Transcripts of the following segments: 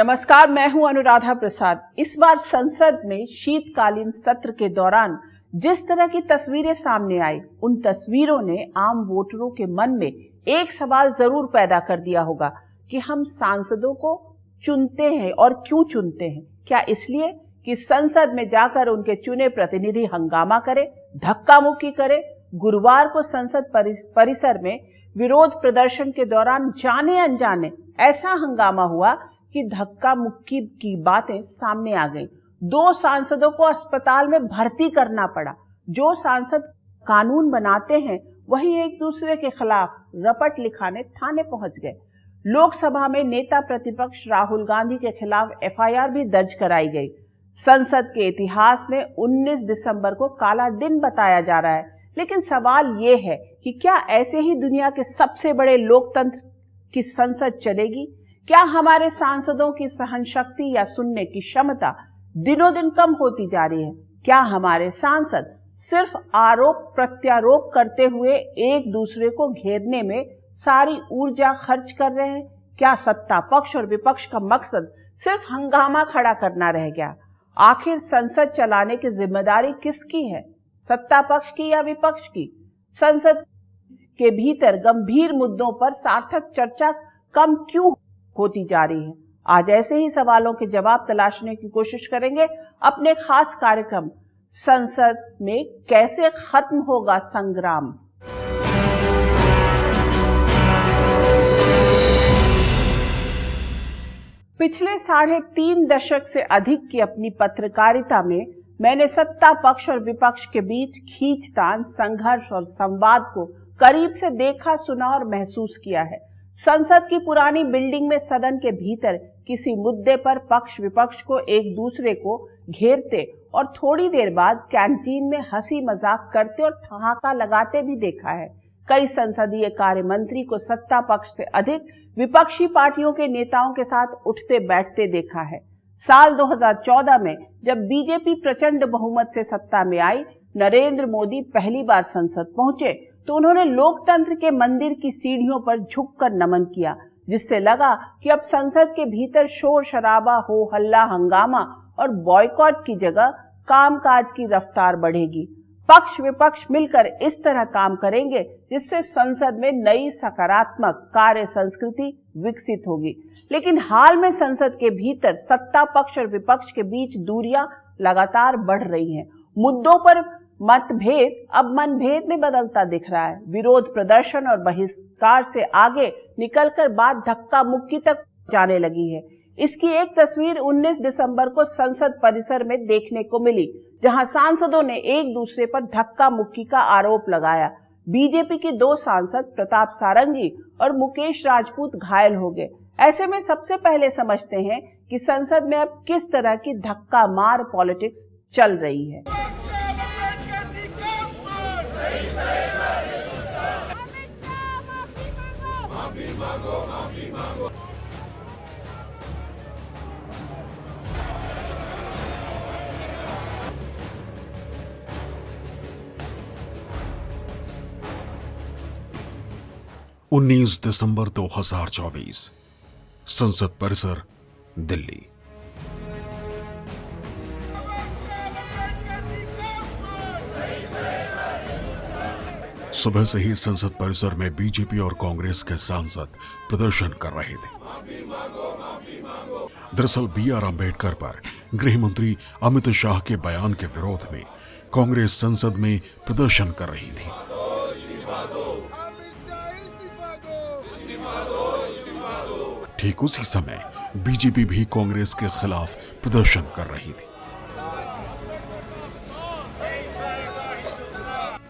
नमस्कार, मैं हूं अनुराधा प्रसाद। इस बार संसद में शीतकालीन सत्र के दौरान जिस तरह की तस्वीरें सामने आई, उन तस्वीरों ने आम वोटरों के मन में एक सवाल जरूर पैदा कर दिया होगा कि हम सांसदों को चुनते हैं और क्यों चुनते हैं। क्या इसलिए कि संसद में जाकर उनके चुने प्रतिनिधि हंगामा करे, धक्का मुक्की करे? गुरुवार को संसद परिसर में विरोध प्रदर्शन के दौरान जाने अनजाने ऐसा हंगामा हुआ कि धक्का मुक्की की बातें सामने आ गई। 2 सांसदों को अस्पताल में भर्ती करना पड़ा। जो सांसद कानून बनाते हैं वही एक दूसरे के खिलाफ रपट लिखाने थाने पहुंच गए। लोकसभा में नेता प्रतिपक्ष राहुल गांधी के खिलाफ एफआईआर भी दर्ज कराई गई। संसद के इतिहास में 19 दिसंबर को काला दिन बताया जा रहा है, लेकिन सवाल ये है कि क्या ऐसे ही दुनिया के सबसे बड़े लोकतंत्र की संसद चलेगी? क्या हमारे सांसदों की सहन शक्ति या सुनने की क्षमता दिनों दिन कम होती जा रही है? क्या हमारे सांसद सिर्फ आरोप प्रत्यारोप करते हुए एक दूसरे को घेरने में सारी ऊर्जा खर्च कर रहे हैं? क्या सत्ता पक्ष और विपक्ष का मकसद सिर्फ हंगामा खड़ा करना रह गया? आखिर संसद चलाने की जिम्मेदारी किसकी है, सत्ता पक्ष की या विपक्ष की? संसद के भीतर गंभीर मुद्दों पर सार्थक चर्चा कम क्यों होती जा रही है? आज ऐसे ही सवालों के जवाब तलाशने की कोशिश करेंगे अपने खास कार्यक्रम संसद में कैसे खत्म होगा संग्राम। पिछले 3.5 दशक से अधिक की अपनी पत्रकारिता में मैंने सत्ता पक्ष और विपक्ष के बीच खींचतान, संघर्ष और संवाद को करीब से देखा, सुना और महसूस किया है। संसद की पुरानी बिल्डिंग में सदन के भीतर किसी मुद्दे पर पक्ष विपक्ष को एक दूसरे को घेरते और थोड़ी देर बाद कैंटीन में हंसी मजाक करते और ठहाका लगाते भी देखा है। कई संसदीय कार्य मंत्री को सत्ता पक्ष से अधिक विपक्षी पार्टियों के नेताओं के साथ उठते बैठते देखा है। साल 2014 में जब बीजेपी प्रचंड बहुमत से सत्ता में आई, नरेंद्र मोदी पहली बार संसद पहुंचे तो उन्होंने लोकतंत्र के मंदिर की सीढ़ियों पर झुककर नमन किया, जिससे लगा कि अब संसद के भीतर शोर शराबा, हो हल्ला, हंगामा और बॉयकॉट की जगह कामकाज की रफ्तार बढ़ेगी। पक्ष विपक्ष मिलकर इस तरह काम करेंगे जिससे संसद में नई सकारात्मक कार्य संस्कृति विकसित होगी। लेकिन हाल में संसद के भीतर सत्ता पक्ष और विपक्ष के बीच दूरियां लगातार बढ़ रही हैं। मुद्दों पर मतभेद अब मनभेद में बदलता दिख रहा है। विरोध प्रदर्शन और बहिष्कार से आगे निकलकर बात धक्का मुक्की तक जाने लगी है। इसकी एक तस्वीर 19 दिसंबर को संसद परिसर में देखने को मिली, जहां सांसदों ने एक दूसरे पर धक्का मुक्की का आरोप लगाया। बीजेपी के 2 सांसद प्रताप सारंगी और मुकेश राजपूत घायल हो गए। ऐसे में सबसे पहले समझते हैं कि संसद में अब किस तरह की धक्का मार पॉलिटिक्स चल रही है। 19 दिसंबर 2024, संसद परिसर, दिल्ली। सुबह से ही संसद परिसर में बीजेपी और कांग्रेस के सांसद प्रदर्शन कर रहे थे। दरअसल BR अम्बेडकर पर गृह मंत्री अमित शाह के बयान के विरोध में कांग्रेस संसद में प्रदर्शन कर रही थी। ठीक उसी समय बीजेपी भी कांग्रेस के खिलाफ प्रदर्शन कर रही थी।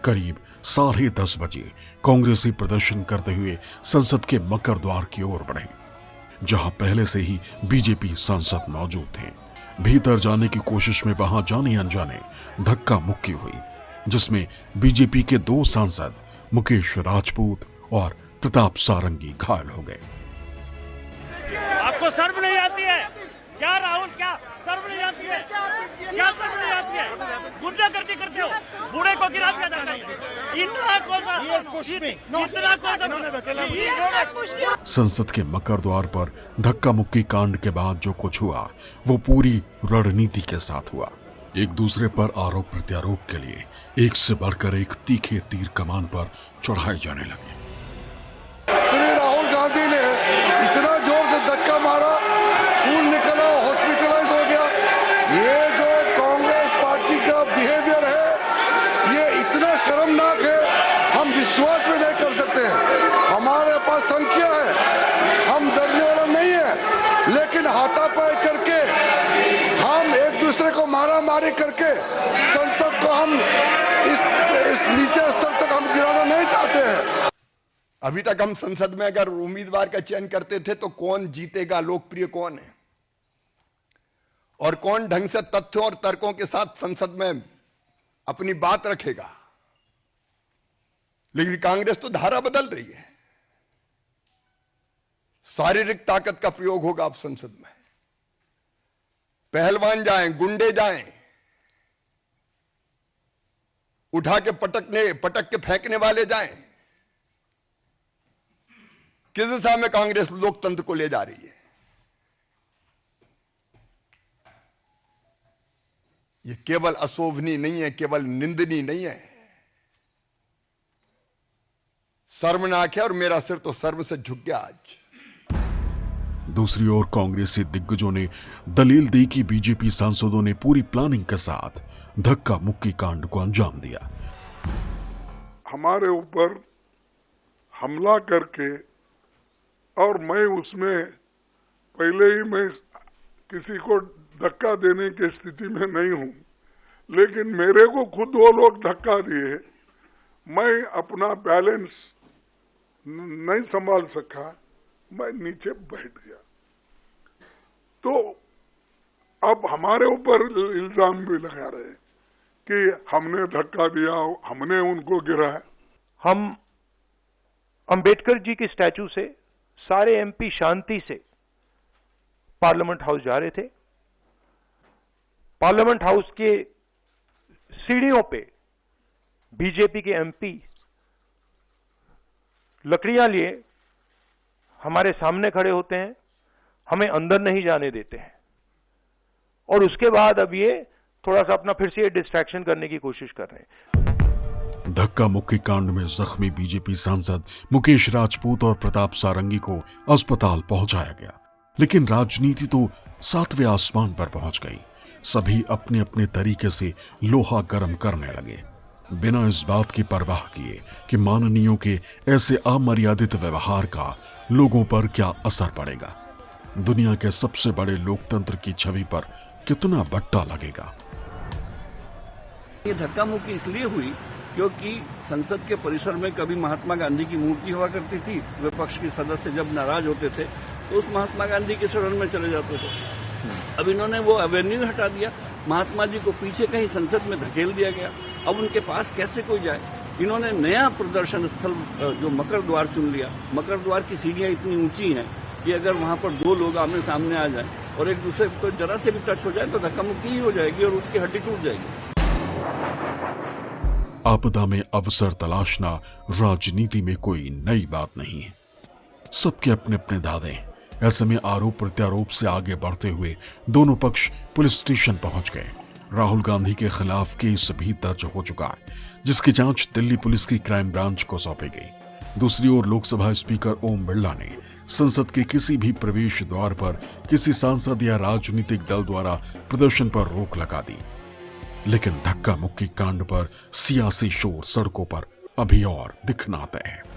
करीब 10:30 बजे कांग्रेसी प्रदर्शन करते हुए संसद के मकर द्वार की ओर बढ़े, जहां पहले से ही बीजेपी सांसद मौजूद थे। भीतर जाने की कोशिश में वहां जाने अनजाने धक्का मुक्की हुई, जिसमें बीजेपी के 2 सांसद मुकेश राजपूत और प्रताप सारंगी घायल हो गए। आपको शर्म नहीं आती है? क्या राहुल, क्या शर्म नहीं आती है? क्या शर्म नहीं आती है? गुंडागर्दी करते हो, बूढ़े को गिरा दिया जाता है। इतना संसद के मकर द्वार पर धक्का मुक्की कांड के बाद जो कुछ हुआ वो पूरी रणनीति के साथ हुआ। एक दूसरे पर आरोप प्रत्यारोप के लिए एक से बढ़कर एक तीखे तीर कमान पर चढ़ाए जाने लगे। श्री राहुल गांधी ने इतना जोर से धक्का मारा, खून निकला, हॉस्पिटलाइज हो गया। ये जो कांग्रेस पार्टी का बिहेवियर है ये इतना शर्मनाक है, हम विश्वास भी नहीं कर सकते हैं। हमारे पास संख्या है, हम डरने वाला नहीं है, लेकिन हाथापाई करके हम एक दूसरे को मारा मारी करके संसद को हम इस नीचे स्तर तक हम गिराना नहीं चाहते हैं। अभी तक हम संसद में अगर उम्मीदवार का चयन करते थे तो कौन जीतेगा, लोकप्रिय कौन है और कौन ढंग से तथ्यों और तर्कों के साथ संसद में अपनी बात रखेगा। लेकिन कांग्रेस तो धारा बदल रही है, शारीरिक ताकत का प्रयोग होगा अब संसद में। पहलवान जाएं, गुंडे जाएं, उठा के पटक के फेंकने वाले जाएं। किस दिशा में कांग्रेस लोकतंत्र को ले जा रही है? ये केवल अशोभनीय नहीं है, केवल निंदनीय नहीं है, शर्मनाक है और मेरा सिर तो सर्व से झुक गया आज। दूसरी ओर कांग्रेसी दिग्गजों ने दलील दी कि बीजेपी सांसदों ने पूरी प्लानिंग के साथ धक्का मुक्की कांड को अंजाम दिया। हमारे ऊपर हमला करके, और मैं उसमें पहले ही मैं किसी को धक्का देने की स्थिति में नहीं हूं, लेकिन मेरे को खुद वो लोग धक्का दिए, मैं अपना बैलेंस नहीं संभाल सका, मैं नीचे बैठ गया। तो अब हमारे ऊपर इल्जाम भी लगा रहे हैं कि हमने धक्का दिया, हमने उनको गिराया। हम अंबेडकर जी के स्टैचू से सारे एमपी शांति से पार्लियामेंट हाउस जा रहे थे। पार्लियामेंट हाउस के सीढ़ियों पे बीजेपी के एमपी लकड़ियां लिए हमारे सामने खड़े होते हैं, हमें अंदर नहीं जाने देते हैं, और उसके बाद अब ये थोड़ा सा अपना फिर से डिस्ट्रैक्शन करने की कोशिश कर रहे हैं। धक्का मुक्की कांड में जख्मी बीजेपी सांसद मुकेश राजपूत और प्रताप सारंगी को अस्पताल पहुंचाया गया, लेकिन राजनीति तो 7वें आसमान पर पहुंच गई। सभी अपने अपने तरीके से लोहा गर्म करने लगे, बिना इस बात की परवाह किए कि माननीयों के ऐसे अमर्यादित व्यवहार का लोगों पर क्या असर पड़ेगा, दुनिया के सबसे बड़े लोकतंत्र की छवि पर कितना बट्टा लगेगा। ये धक्का मुक्की इसलिए हुई क्योंकि संसद के परिसर में कभी महात्मा गांधी की मूर्ति हुआ करती थी। विपक्ष के सदस्य जब नाराज होते थे तो उस महात्मा गांधी के शरण में चले जाते थे। अब इन्होंने वो एवेन्यू हटा दिया, महात्मा जी को पीछे कहीं संसद में धकेल दिया गया। अब उनके पास कैसे कोई जाए? इन्होंने नया प्रदर्शन स्थल जो मकर द्वार चुन लिया। मकर द्वार की सीढ़ियां इतनी ऊंची हैं कि अगर वहां पर दो लोग आमने सामने आ जाएं और एक दूसरे को जरा से भी टच हो जाए तो धक्का मुक्की ही हो जाएगी और उसकी हड्डी टूट जाएगी। आपदा में अवसर तलाशना राजनीति में कोई नई बात नहीं है, सबके अपने अपने दावे। ऐसे में आरोप प्रत्यारोप से आगे बढ़ते हुए दोनों पक्ष पुलिस स्टेशन पहुंच गए। राहुल गांधी के खिलाफ केस भी दर्ज हो चुका है, जिसकी जांच दिल्ली पुलिस की क्राइम ब्रांच को सौंपी गई। दूसरी ओर लोकसभा स्पीकर ओम बिरला ने संसद के किसी भी प्रवेश द्वार पर किसी सांसद या राजनीतिक दल द्वारा प्रदर्शन पर रोक लगा दी, लेकिन धक्का मुक्की कांड पर सियासी शोर सड़कों पर अभी और दिखना तय है।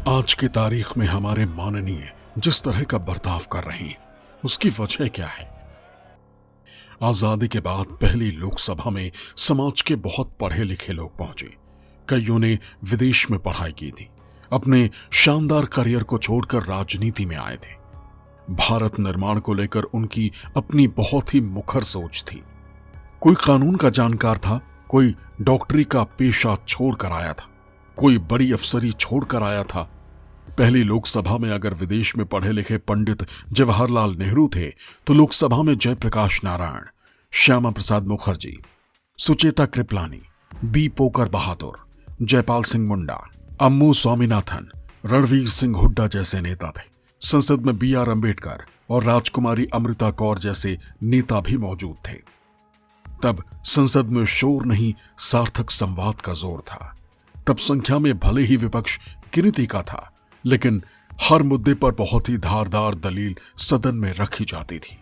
आज की तारीख में हमारे माननीय जिस तरह का बर्ताव कर रहे हैं, उसकी वजह क्या है? आजादी के बाद पहली लोकसभा में समाज के बहुत पढ़े लिखे लोग पहुंचे। कईयों ने विदेश में पढ़ाई की थी, अपने शानदार करियर को छोड़कर राजनीति में आए थे। भारत निर्माण को लेकर उनकी अपनी बहुत ही मुखर सोच थी। कोई कानून का जानकार था, कोई डॉक्टरी का पेशा छोड़कर आया था, कोई बड़ी अफसरी छोड़कर आया था, पहली लोकसभा में अगर विदेश में पढ़े लिखे पंडित जवाहरलाल नेहरू थे, तो लोकसभा में जयप्रकाश नारायण, श्यामा प्रसाद मुखर्जी, सुचेता कृपलानी, बी पोकर बहादुर, जयपाल सिंह मुंडा, अम्मू स्वामीनाथन, रणवीर सिंह हुड्डा जैसे नेता थे। संसद में BR अम्बेडकर और राजकुमारी अमृता कौर जैसे नेता भी मौजूद थे। तब संसद में शोर नहीं, सार्थक संवाद का जोर था। तब संख्या में भले ही विपक्ष गिनती का था, लेकिन हर मुद्दे पर बहुत ही धारदार दलील सदन में रखी जाती थी।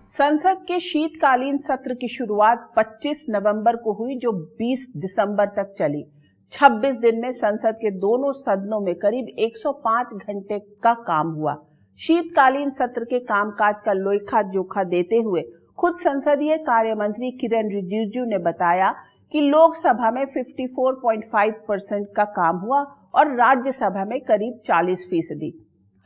संसद के शीतकालीन सत्र की शुरुआत 25 नवंबर को हुई, जो 20 दिसंबर तक चली। 26 दिन में संसद के दोनों सदनों में करीब 105 घंटे का काम हुआ। शीतकालीन सत्र के कामकाज का लेखा जोखा देते हुए खुद संसदीय कार्य मंत्री किरण रिजिजू ने बताया कि लोकसभा में 54.5% का काम हुआ और राज्यसभा में करीब 40%।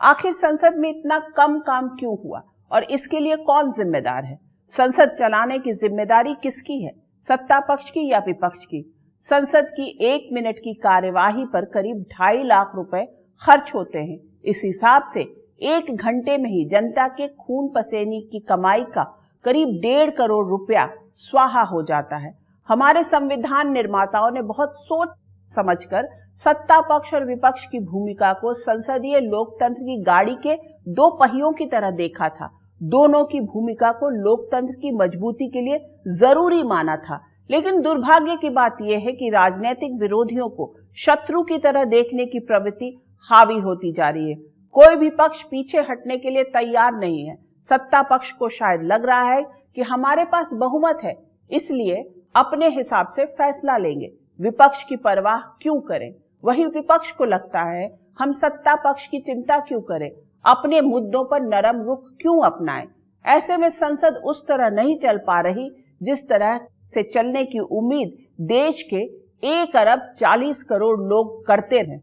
आखिर संसद में इतना कम काम क्यों हुआ और इसके लिए कौन जिम्मेदार है? संसद चलाने की जिम्मेदारी किसकी है, सत्ता पक्ष की या विपक्ष की? संसद की 1 मिनट की कार्यवाही पर करीब 2.5 लाख रुपए खर्च होते हैं। इस हिसाब से 1 घंटे में ही जनता के खून पसीने की कमाई का करीब 1.5 करोड़ रुपया स्वाहा हो जाता है। हमारे संविधान निर्माताओं ने बहुत सोच समझकर सत्ता पक्ष और विपक्ष की भूमिका को संसदीय लोकतंत्र की गाड़ी के 2 पहियों की तरह देखा था। दोनों की भूमिका को लोकतंत्र की मजबूती के लिए जरूरी माना था। लेकिन दुर्भाग्य की बात यह है कि राजनीतिक विरोधियों को शत्रु की तरह देखने की प्रवृत्ति हावी होती जा रही है। कोई भी पक्ष पीछे हटने के लिए तैयार नहीं है। सत्ता पक्ष को शायद लग रहा है कि हमारे पास बहुमत है, इसलिए अपने हिसाब से फैसला लेंगे, विपक्ष की परवाह क्यों करें। वहीं विपक्ष को लगता है हम सत्ता पक्ष की चिंता क्यों करें, अपने मुद्दों पर नरम रुख क्यों अपनाएं। ऐसे में संसद उस तरह नहीं चल पा रही जिस तरह से चलने की उम्मीद देश के 1 अरब 40 करोड़ लोग करते हैं।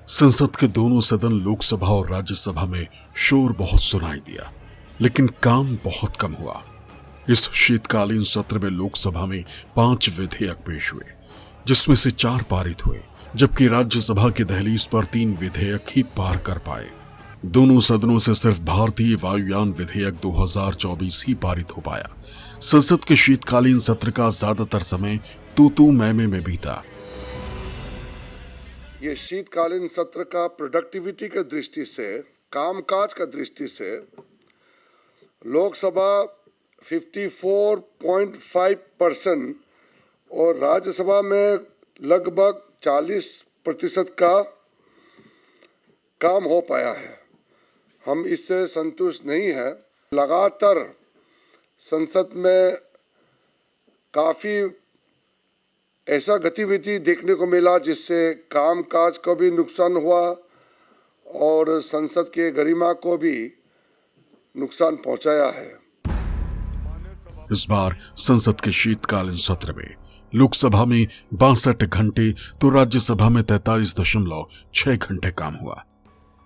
संसद के दोनों सदन लोकसभा और राज्यसभा में शोर बहुत सुनाई दिया, लेकिन काम बहुत कम हुआ। इस शीतकालीन सत्र में लोकसभा में 5 विधेयक पेश हुए, जिसमें से 4 पारित हुए, जबकि राज्यसभा की दहलीज पर 3 विधेयक ही पार कर पाए। दोनों सदनों से सिर्फ भारतीय वायुयान विधेयक 2024 ही पारित हो पाया। संसद के शीतकालीन सत्र का ज्यादातर समय तू मैं में बीता। ये शीतकालीन सत्र का प्रोडक्टिविटी की दृष्टि से, कामकाज का दृष्टि से लोकसभा 54.5% और राज्यसभा में लगभग 40% का काम हो पाया है। हम इससे संतुष्ट नहीं है। लगातार संसद में काफ़ी ऐसा गतिविधि देखने को मिला जिससे कामकाज को भी नुकसान हुआ और संसद के गरिमा को भी नुकसान पहुंचाया है। इस बार संसद के शीतकालीन सत्र में लोकसभा में 62 घंटे तो राज्यसभा में 43.6 घंटे काम हुआ,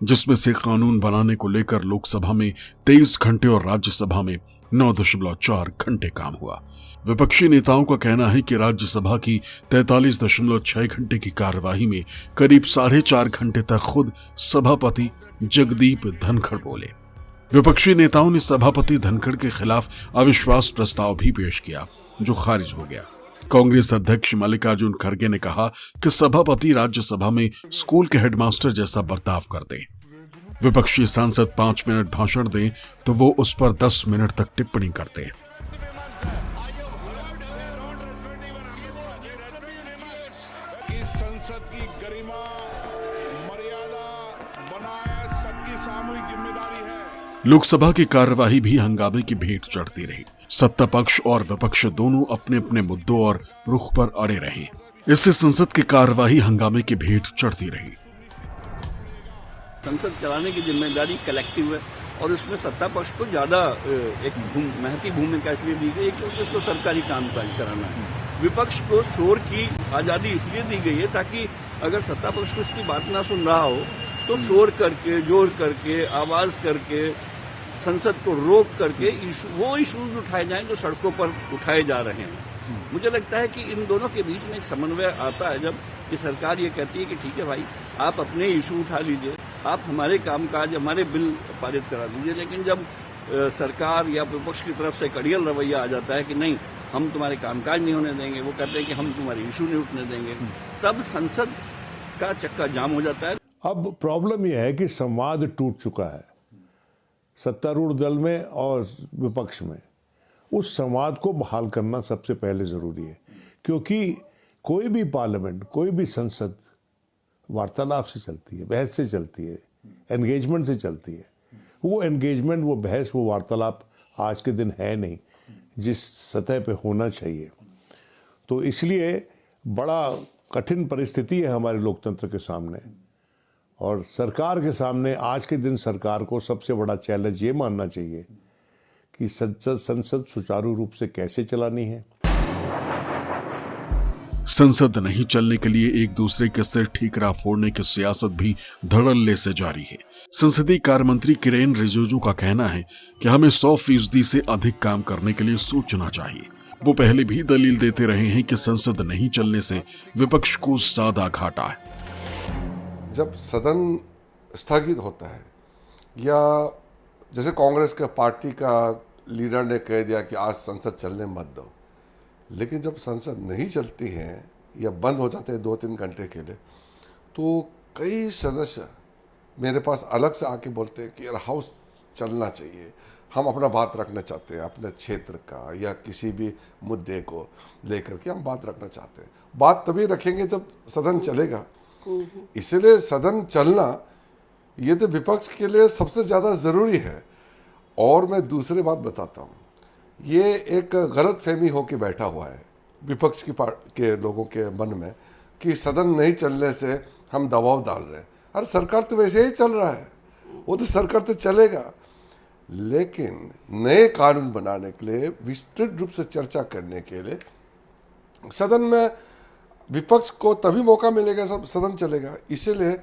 जिसमें से कानून बनाने को लेकर लोकसभा में 23 घंटे और राज्यसभा में 9.4 घंटे काम हुआ। विपक्षी नेताओं का कहना है कि राज्यसभा की 43.6 घंटे की कार्यवाही में करीब 4.5 घंटे तक खुद सभापति जगदीप धनखड़ बोले। विपक्षी नेताओं ने सभापति धनखड़ के खिलाफ अविश्वास प्रस्ताव भी पेश किया, जो खारिज हो गया। कांग्रेस अध्यक्ष मल्लिकार्जुन खड़गे ने कहा कि सभापति राज्यसभा में स्कूल के हेडमास्टर जैसा बर्ताव करते। विपक्षी सांसद 5 मिनट भाषण दें तो वो उस पर 10 मिनट तक टिप्पणी करते। संसद की गरिमा मर्यादा बनाए सबकी सामूहिक जिम्मेदारी है। लोकसभा की कार्यवाही भी हंगामे की भेंट चढ़ती रही। सत्ता पक्ष और विपक्ष दोनों अपने अपने मुद्दों और रुख पर अड़े रहे। इससे संसद की कार्यवाही हंगामे की भेंट चढ़ती रही। संसद चलाने की जिम्मेदारी कलेक्टिव है और उसमें सत्ता पक्ष को ज्यादा एक महती भूमिका इसलिए दी गई है क्योंकि उसको सरकारी काम कराना है। विपक्ष को शोर की आजादी इसलिए दी गई है ताकि अगर सत्ता पक्ष को इसकी बात ना सुन रहा हो तो शोर करके, जोर करके, आवाज करके संसद को रोक करके वो इश्यूज उठाए जाएं जो सड़कों पर उठाए जा रहे हैं। मुझे लगता है कि इन दोनों के बीच में एक समन्वय आता है जब कि सरकार ये कहती है कि ठीक है भाई, आप अपने इशू उठा लीजिए, आप हमारे कामकाज, हमारे बिल पारित करा दीजिए, लेकिन जब सरकार या विपक्ष की तरफ से कड़ियल रवैया आ जाता है कि नहीं, हम तुम्हारे कामकाज नहीं होने देंगे, वो कहते हैं कि हम तुम्हारे इशू नहीं उठने देंगे, तब संसद का चक्का जाम हो जाता है। अब प्रॉब्लम यह है कि संवाद टूट चुका है सत्तारूढ़ दल में और विपक्ष में। उस संवाद को बहाल करना सबसे पहले जरूरी है, क्योंकि कोई भी पार्लियामेंट, कोई भी संसद वार्तालाप से चलती है, बहस से चलती है, एंगेजमेंट से चलती है। वो एंगेजमेंट, वो बहस, वो वार्तालाप आज के दिन है नहीं जिस सतह पे होना चाहिए। तो इसलिए बड़ा कठिन परिस्थिति है हमारे लोकतंत्र के सामने, और सरकार के सामने आज के दिन सरकार को सबसे बड़ा चैलेंज ये मानना चाहिए कि संसद सुचारू रूप से कैसे चलानी है। संसद नहीं चलने के लिए एक दूसरे के सिर ठीकरा फोड़ने की सियासत भी धड़ल्ले से जारी है। संसदीय कार्य मंत्री किरेन रिजिजू का कहना है कि हमें 100% से अधिक काम करने के लिए सोचना चाहिए। वो पहले भी दलील देते रहे हैं कि संसद नहीं चलने से विपक्ष को ज्यादा घाटा है। जब सदन स्थगित होता है, या जैसे कांग्रेस के पार्टी का लीडर ने कह दिया कि आज संसद चलने मत दो, लेकिन जब संसद नहीं चलती है या बंद हो जाते हैं 2-3 घंटे के लिए, तो कई सदस्य मेरे पास अलग से आके बोलते हैं कि यार हाउस चलना चाहिए, हम अपना बात रखना चाहते हैं, अपने क्षेत्र का या किसी भी मुद्दे को लेकर के हम बात रखना चाहते हैं। बात तभी रखेंगे जब सदन चलेगा। इसलिए सदन चलना ये तो विपक्ष के लिए सबसे ज़्यादा ज़रूरी है। और मैं दूसरी बात बताता हूँ, ये एक गलत फहमी होकर बैठा हुआ है विपक्ष के लोगों के मन में कि सदन नहीं चलने से हम दबाव डाल रहे हैं। अरे सरकार तो वैसे ही चल रहा है, वो तो सरकार तो चलेगा, लेकिन नए कानून बनाने के लिए, विस्तृत रूप से चर्चा करने के लिए सदन में विपक्ष को तभी मौका मिलेगा जब सदन चलेगा। इसीलिए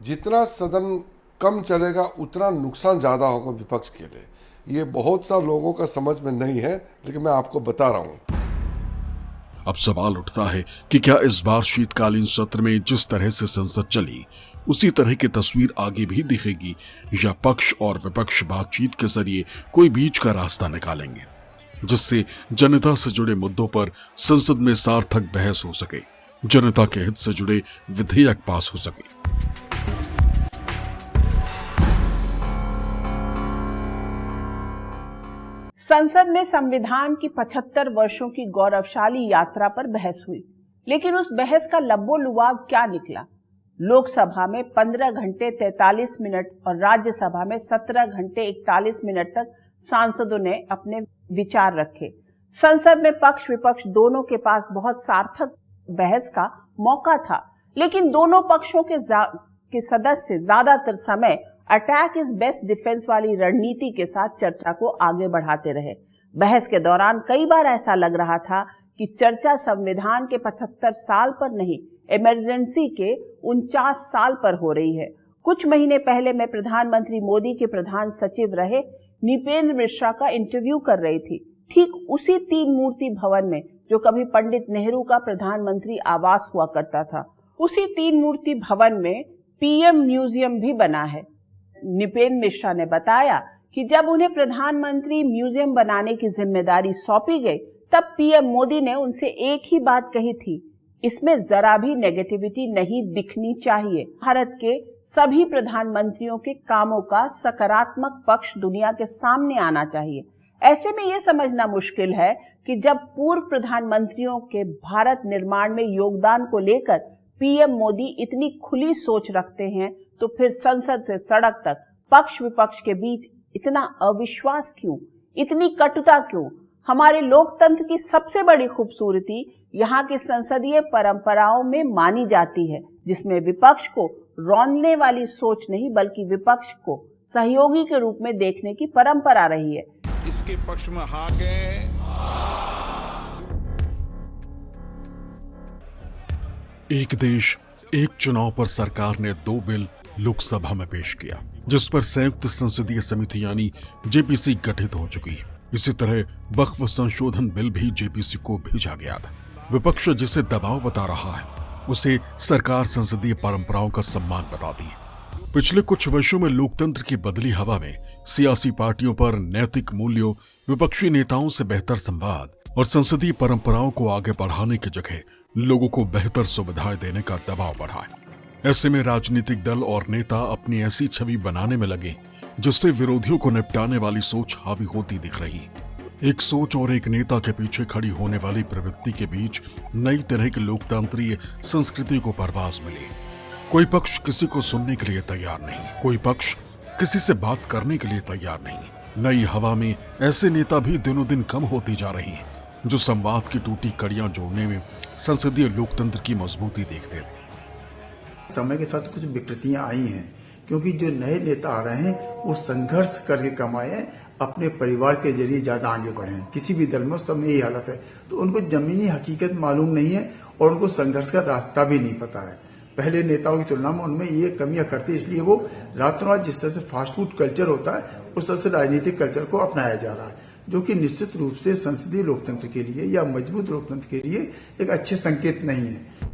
जितना सदन कम चलेगा उतना नुकसान ज़्यादा होगा विपक्ष के लिए। ये बहुत सा लोगों का समझ में नहीं है, लेकिन मैं आपको बता रहा हूं। अब सवाल उठता है कि क्या इस बार शीतकालीन सत्र में जिस तरह से संसद चली उसी तरह की तस्वीर आगे भी दिखेगी, या पक्ष और विपक्ष बातचीत के जरिए कोई बीच का रास्ता निकालेंगे जिससे जनता से जुड़े मुद्दों पर संसद में सार्थक बहस हो सके, जनता के हित से जुड़े विधेयक पास हो सके। संसद में संविधान की 75 वर्षों की गौरवशाली यात्रा पर बहस हुई, लेकिन उस बहस का लब्बो-लुआब क्या निकला? लोकसभा में 15 घंटे 43 मिनट और राज्यसभा में 17 घंटे 41 मिनट तक सांसदों ने अपने विचार रखे। संसद में पक्ष विपक्ष दोनों के पास बहुत सार्थक बहस का मौका था, लेकिन दोनों पक्षों के सदस्य ज्यादातर समय अटैक इज बेस्ट डिफेंस वाली रणनीति के साथ चर्चा को आगे बढ़ाते रहे। बहस के दौरान कई बार ऐसा लग रहा था कि चर्चा संविधान के 75 साल पर नहीं, इमरजेंसी के 49 साल पर हो रही है। कुछ महीने पहले मैं प्रधानमंत्री मोदी के प्रधान सचिव रहे नृपेंद्र मिश्रा का इंटरव्यू कर रही थी, ठीक उसी 3 मूर्ति भवन में जो कभी पंडित नेहरू का प्रधानमंत्री आवास हुआ करता था। उसी 3 मूर्ति भवन में पीएम म्यूजियम भी बना है। नृपेंद्र मिश्रा ने बताया कि जब उन्हें प्रधानमंत्री म्यूजियम बनाने की जिम्मेदारी सौंपी गई, तब पीएम मोदी ने उनसे एक ही बात कही थी, इसमें जरा भी नेगेटिविटी नहीं दिखनी चाहिए। भारत के सभी प्रधानमंत्रियों के कामों का सकारात्मक पक्ष दुनिया के सामने आना चाहिए। ऐसे में यह समझना मुश्किल है कि जब पूर्व प्रधानमंत्रियों के भारत निर्माण में योगदान को लेकर पीएम मोदी इतनी खुली सोच रखते हैं, तो फिर संसद से सड़क तक पक्ष विपक्ष के बीच इतना अविश्वास क्यों, इतनी कटुता क्यों? हमारे लोकतंत्र की सबसे बड़ी खूबसूरती यहाँ की संसदीय परंपराओं में मानी जाती है, जिसमें विपक्ष को रौंदने वाली सोच नहीं बल्कि विपक्ष को सहयोगी के रूप में देखने की परंपरा रही है। इसके पक्ष में हाकें। एक देश एक चुनाव पर सरकार ने 2 बिल लोकसभा में पेश किया। जिस पर संयुक्त संसदीय समिति यानी जेपीसी गठित हो चुकी है। इसी तरह वक्फ संशोधन बिल भी जेपीसी को भेजा गया था। विपक्ष जिसे दबाव बता रहा है उसे सरकार संसदीय परंपराओं का सम्मान बताती है। पिछले कुछ वर्षों में लोकतंत्र की बदली हवा में सियासी पार्टियों पर नैतिक मूल्यों, विपक्षी नेताओं से बेहतर संवाद और संसदीय परंपराओं को आगे बढ़ाने की जगह लोगों को बेहतर सुविधाएं देने का दबाव बढ़ा है। ऐसे में राजनीतिक दल और नेता अपनी ऐसी छवि बनाने में लगे जिससे विरोधियों को निपटाने वाली सोच हावी होती दिख रही है। एक सोच और एक नेता के पीछे खड़ी होने वाली प्रवृत्ति के बीच नई तरह की लोकतांत्रिक संस्कृति को परवास मिली। कोई पक्ष किसी को सुनने के लिए तैयार नहीं, कोई पक्ष किसी से बात करने के लिए तैयार नहीं। नई हवा में ऐसे नेता भी दिनों दिन कम होती जा रही हैं जो संवाद की टूटी कड़ियां जोड़ने में संसदीय लोकतंत्र की मजबूती देखते थे। समय के साथ कुछ विकृतियां आई हैं, क्योंकि जो नए नेता आ रहे हैं वो संघर्ष करके कमाए, अपने परिवार के जरिए ज्यादा आगे बढ़े। किसी भी दल में उस समय यही हालत है, तो उनको जमीनी हकीकत मालूम नहीं है और उनको संघर्ष का रास्ता भी नहीं पता है। पहले नेताओं की तुलना में उनमें ये कमियां करती, इसलिए वो रातों रात जिस तरह से फास्ट फूड कल्चर होता है उस तरह से राजनीतिक कल्चर को अपनाया जा रहा है, जो कि निश्चित रूप से संसदीय लोकतंत्र के लिए या मजबूत लोकतंत्र के लिए एक अच्छे संकेत नहीं है।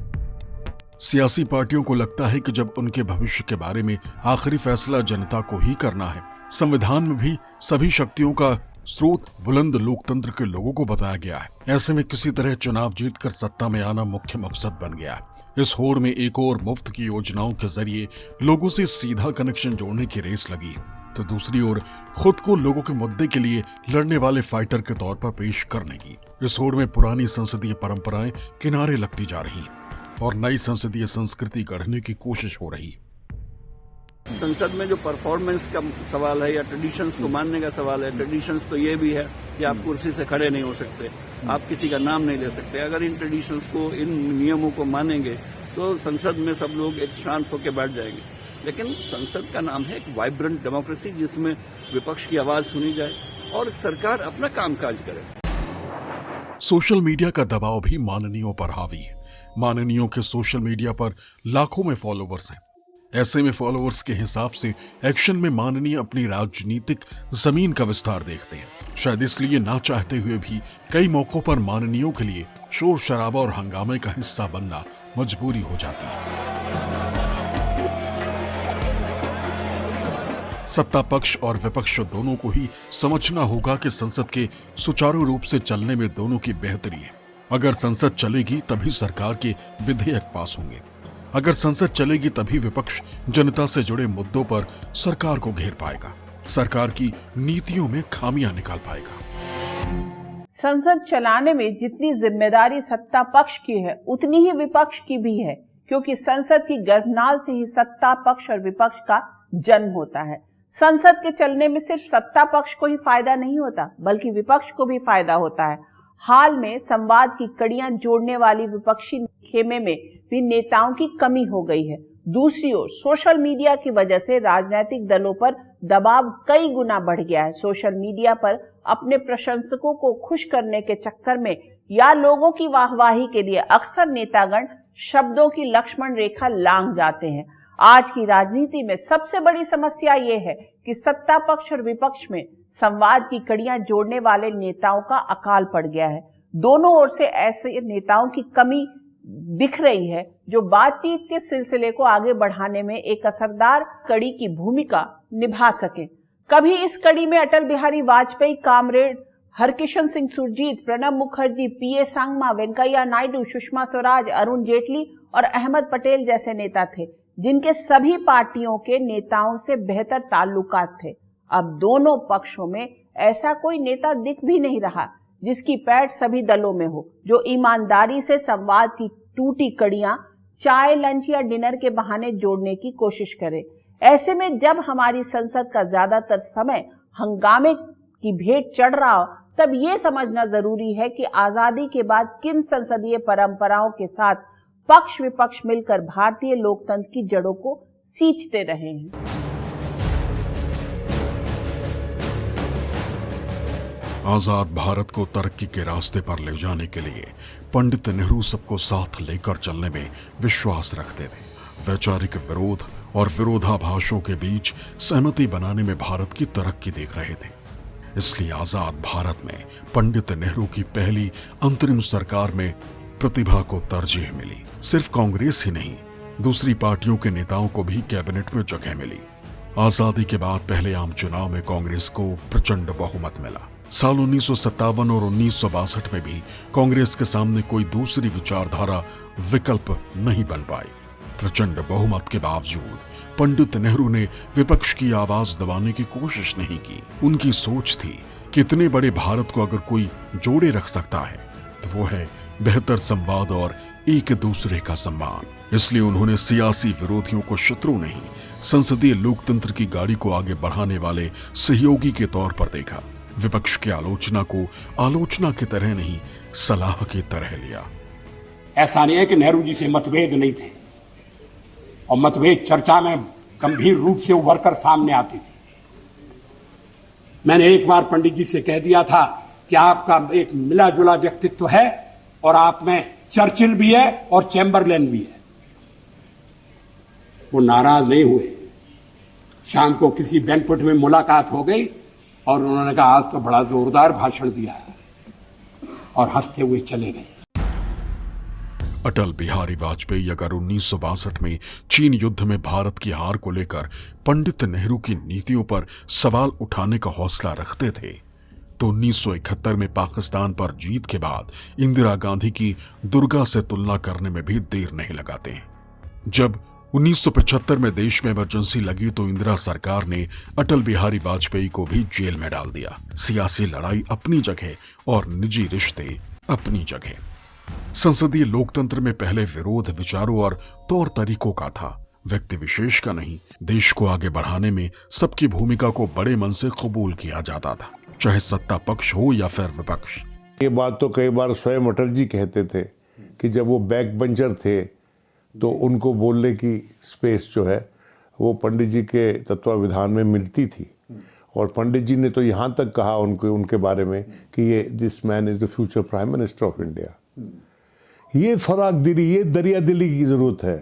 सियासी पार्टियों को लगता है कि जब उनके भविष्य के बारे में आखिरी फैसला जनता को ही करना है, संविधान में भी सभी शक्तियों का स्रोत बुलंद लोकतंत्र के लोगों को बताया गया है। ऐसे में किसी तरह चुनाव जीतकर सत्ता में आना मुख्य मकसद बन गया है। इस होड़ में एक और मुफ्त की योजनाओं के जरिए लोगों से सीधा कनेक्शन जोड़ने की रेस लगी, तो दूसरी ओर खुद को लोगों के मुद्दे के लिए लड़ने वाले फाइटर के तौर पर पेश करने की। इस होड़ में पुरानी संसदीय परंपराएं किनारे लगती जा रही और नई संसदीय संस्कृति गढ़ने की कोशिश हो रही। संसद में जो परफॉर्मेंस का सवाल है या ट्रेडिशंस को मानने का सवाल है, ट्रेडिशंस तो ये भी है कि आप कुर्सी से खड़े नहीं हो सकते, आप किसी का नाम नहीं ले सकते। अगर इन ट्रेडिशंस को, इन नियमों को मानेंगे तो संसद में सब लोग एक शांत होकर बैठ जाएंगे। लेकिन संसद का नाम है एक वाइब्रेंट डेमोक्रेसी, जिसमें विपक्ष की आवाज सुनी जाए और सरकार अपना कामकाज करे। सोशल मीडिया का दबाव भी माननीयों पर हावी है। माननीयों के सोशल मीडिया पर लाखों में फॉलोवर्स हैं। ऐसे में फॉलोवर्स के हिसाब से एक्शन में माननीय अपनी राजनीतिक जमीन का विस्तार देखते हैं। शायद इसलिए ना चाहते हुए भी कई मौकों पर माननीयों के लिए शोर शराबा और हंगामे का हिस्सा बनना मजबूरी हो जाती है। सत्ता पक्ष और विपक्ष दोनों को ही समझना होगा कि संसद के सुचारू रूप से चलने में दोनों की बेहतरी है। अगर संसद चलेगी तभी सरकार के विधेयक पास होंगे, अगर संसद चलेगी तभी विपक्ष जनता से जुड़े मुद्दों पर सरकार को घेर पाएगा, सरकार की नीतियों में खामियां निकाल पाएगा। संसद चलाने में जितनी जिम्मेदारी सत्ता पक्ष की है उतनी ही विपक्ष की भी है, क्योंकि संसद की गर्भनाल से ही सत्ता पक्ष और विपक्ष का जन्म होता है। संसद के चलने में सिर्फ सत्ता पक्ष को ही फायदा नहीं होता, बल्कि विपक्ष को भी फायदा होता है। हाल में संवाद की कड़ियां जोड़ने वाली विपक्षी खेमे में भी नेताओं की कमी हो गई है। दूसरी ओर सोशल मीडिया की वजह से राजनीतिक दलों पर दबाव कई गुना बढ़ गया है। सोशल मीडिया पर अपने प्रशंसकों को खुश करने के चक्कर में या लोगों की वाहवाही के लिए अक्सर नेतागण शब्दों की लक्ष्मण रेखा लांघ जाते हैं। आज की राजनीति में सबसे बड़ी समस्या ये है कि सत्ता पक्ष और विपक्ष में संवाद की कड़ियां जोड़ने वाले नेताओं का अकाल पड़ गया है। दोनों ओर से ऐसे नेताओं की कमी दिख रही है जो बातचीत के सिलसिले को आगे बढ़ाने में एक असरदार कड़ी की भूमिका निभा सके। कभी इस कड़ी में अटल बिहारी वाजपेयी, कामरेड हरकिशन सिंह सुरजीत, प्रणब मुखर्जी, पीए सांगमा, वेंकैया नायडू, सुषमा स्वराज, अरुण जेटली और अहमद पटेल जैसे नेता थे, जिनके सभी पार्टियों के नेताओं से बेहतर ताल्लुकात थे। अब दोनों पक्षों में ऐसा कोई नेता दिख भी नहीं रहा जिसकी पैठ सभी दलों में हो, जो ईमानदारी से संवाद की टूटी कड़ियां चाय, लंच या डिनर के बहाने जोड़ने की कोशिश करे। ऐसे में जब हमारी संसद का ज्यादातर समय हंगामे की भेंट चढ़ रहा हो, तब ये समझना जरूरी है कि आजादी के बाद किन संसदीय परंपराओं के साथ पक्ष विपक्ष मिलकर भारतीय लोकतंत्र की जड़ों को सींचते रहे हैं। आजाद भारत को तरक्की के रास्ते पर ले जाने के लिए पंडित नेहरू सबको साथ लेकर चलने में विश्वास रखते थे। वैचारिक विरोध और विरोधाभासों के बीच सहमति बनाने में भारत की तरक्की देख रहे थे। इसलिए आजाद भारत में पंडित नेहरू की पहली अंतरिम सरकार में प्रतिभा को तरजीह मिली। सिर्फ कांग्रेस ही नहीं, दूसरी पार्टियों के नेताओं को भी कैबिनेट में जगह मिली। आजादी के बाद पहले आम चुनाव में कांग्रेस को प्रचंड बहुमत मिला। साल 1957 और 1962 में भी कांग्रेस के सामने कोई दूसरी विचारधारा विकल्प नहीं बन पाई। प्रचंड बहुमत के बावजूद पंडित नेहरू ने विपक्ष की आवाज दबाने की कोशिश नहीं की। उनकी सोच थी कि इतने बड़े भारत को अगर कोई जोड़े रख सकता है तो वो है बेहतर संवाद और एक दूसरे का सम्मान। इसलिए उन्होंने सियासी विरोधियों को शत्रु नहीं, संसदीय लोकतंत्र की गाड़ी को आगे बढ़ाने वाले सहयोगी के तौर पर देखा। विपक्ष की आलोचना को आलोचना की तरह नहीं, सलाह की तरह लिया। ऐसा नहीं है कि नेहरू जी से मतभेद नहीं थे, और मतभेद चर्चा में गंभीर रूप से उभर कर सामने आती थी। मैंने एक बार पंडित जी से कह दिया था कि आपका एक मिला जुला व्यक्तित्व है और आप में चर्चिल भी है और चैम्बरलेन भी है। वो नाराज नहीं हुए। शाम को किसी बैंक्वेट में मुलाकात हो गई और उन्होंने कहा आज तो बड़ा जोरदार भाषण दिया है, और हंसते हुए चले गए। अटल बिहारी वाजपेयी अगर 1962 में चीन युद्ध में भारत की हार को लेकर पंडित नेहरू की नीतियों पर सवाल उठाने का हौसला रखते थे, तो 1971 में पाकिस्तान पर जीत के बाद इंदिरा गांधी की दुर्गा से तुलना करने में भी देर नहीं लगाते। जब 1975 में देश में इमरजेंसी लगी तो इंदिरा सरकार ने अटल बिहारी वाजपेयी को भी जेल में डाल दिया। सियासी लड़ाई अपनी जगह और निजी रिश्ते अपनी जगह। संसदीय लोकतंत्र में पहले विरोध विचारों और तौर तरीकों का था, व्यक्ति विशेष का नहीं। देश को आगे बढ़ाने में सबकी भूमिका को बड़े मन से कबूल किया जाता था, चाहे सत्ता पक्ष हो या फिर विपक्ष। ये बात तो कई बार स्वयं अटल जी कहते थे कि जब वो बैक बेंचर थे तो उनको बोलने की स्पेस जो है वो पंडित जी के तत्वावधान में मिलती थी। और पंडित जी ने तो यहाँ तक कहा उनके बारे में कि ये this man is the future prime minister of India. ये फराक दिली, ये दरिया दिली की जरूरत है।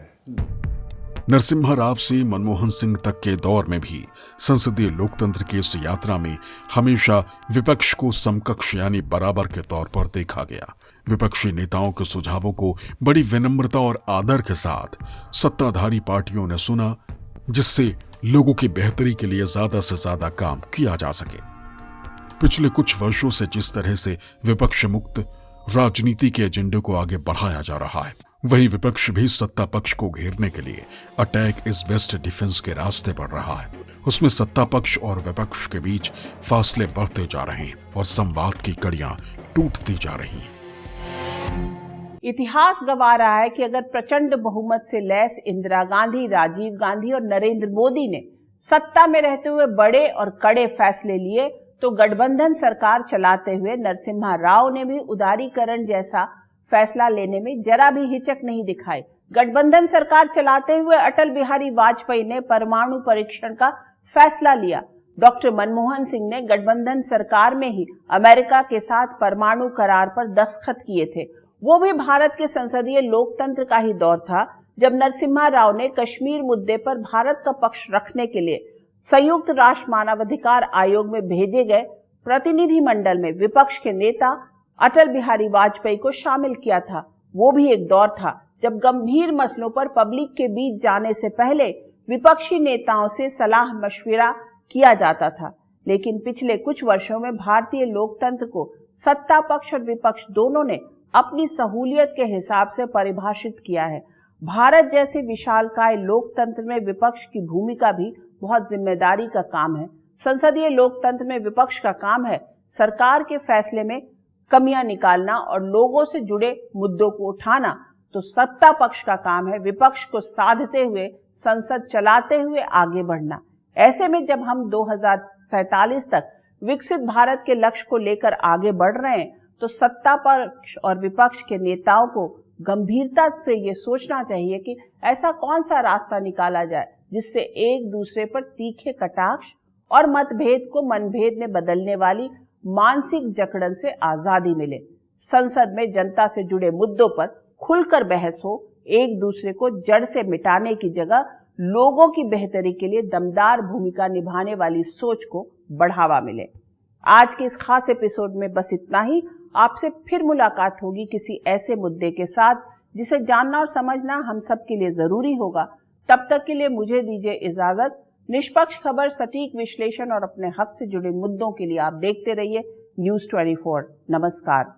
नरसिम्हा राव से मनमोहन सिंह तक के दौर में भी संसदीय लोकतंत्र की इस यात्रा में हमेशा विपक्ष को समकक्ष यानी बराबर के तौर पर देखा गया। विपक्षी नेताओं के सुझावों को बड़ी विनम्रता और आदर के साथ सत्ताधारी पार्टियों ने सुना, जिससे लोगों की बेहतरी के लिए ज्यादा से ज्यादा काम किया जा सके। पिछले कुछ वर्षों से जिस तरह से विपक्ष मुक्त राजनीति के एजेंडे को आगे बढ़ाया जा रहा है, वहीं विपक्ष भी सत्ता पक्ष को घेरने के लिए अटैक इज बेस्ट डिफेंस के रास्ते बढ़ रहा है। उसमें सत्ता पक्ष और विपक्ष के बीच फासले बढ़ते जा रहे हैं और संवाद की कड़ियां टूटती जा रही हैं। इतिहास गवाह रहा है कि अगर प्रचंड बहुमत से लैस इंदिरा गांधी, राजीव गांधी और नरेंद्र मोदी ने सत्ता में रहते हुए बड़े और कड़े फैसले लिए, तो गठबंधन सरकार चलाते हुए नरसिम्हा राव ने भी उदारीकरण जैसा फैसला लेने में जरा भी हिचक नहीं दिखाई। गठबंधन सरकार चलाते हुए अटल बिहारी वाजपेयी ने परमाणु परीक्षण का फैसला लिया। डॉक्टर मनमोहन सिंह ने गठबंधन सरकार में ही अमेरिका के साथ परमाणु करार पर दस्तखत किए थे। वो भी भारत के संसदीय लोकतंत्र का ही दौर था, जब नरसिम्हा राव ने कश्मीर मुद्दे पर भारत का पक्ष रखने के लिए संयुक्त राष्ट्र मानवाधिकार आयोग में भेजे गए प्रतिनिधिमंडल में विपक्ष के नेता अटल बिहारी वाजपेयी को शामिल किया था। वो भी एक दौर था जब गंभीर मसलों पर पब्लिक के बीच जाने से पहले विपक्षी नेताओं से सलाह मशविरा किया जाता था। लेकिन पिछले कुछ वर्षों में भारतीय लोकतंत्र को सत्ता पक्ष और विपक्ष दोनों ने अपनी सहूलियत के हिसाब से परिभाषित किया है। भारत जैसे विशालकाय लोकतंत्र में विपक्ष की भूमिका भी बहुत जिम्मेदारी का काम है। संसदीय लोकतंत्र में विपक्ष का काम है सरकार के फैसले में कमियां निकालना और लोगों से जुड़े मुद्दों को उठाना, तो सत्ता पक्ष का काम है विपक्ष को साधते हुए संसद चलाते हुए आगे बढ़ना। ऐसे में जब हम 2047 तक विकसित भारत के लक्ष्य को लेकर आगे बढ़ रहे हैं, तो सत्ता पक्ष और विपक्ष के नेताओं को गंभीरता से ये सोचना चाहिए कि ऐसा कौन सा रास्ता निकाला जाए जिससे एक दूसरे पर तीखे कटाक्ष और मतभेद को मनभेद में बदलने वाली मानसिक जकड़न से आजादी मिले। संसद में जनता से जुड़े मुद्दों पर खुलकर बहस हो, एक दूसरे को जड़ से मिटाने की जगह लोगों की बेहतरी के लिए दमदार भूमिका निभाने वाली सोच को बढ़ावा मिले। आज के इस खास एपिसोड में बस इतना ही। आपसे फिर मुलाकात होगी किसी ऐसे मुद्दे के साथ जिसे जानना और समझना हम सब के लिए जरूरी होगा। तब तक के लिए मुझे दीजिए इजाजत। निष्पक्ष खबर, सटीक विश्लेषण और अपने हक से जुड़े मुद्दों के लिए आप देखते रहिए News 24। नमस्कार।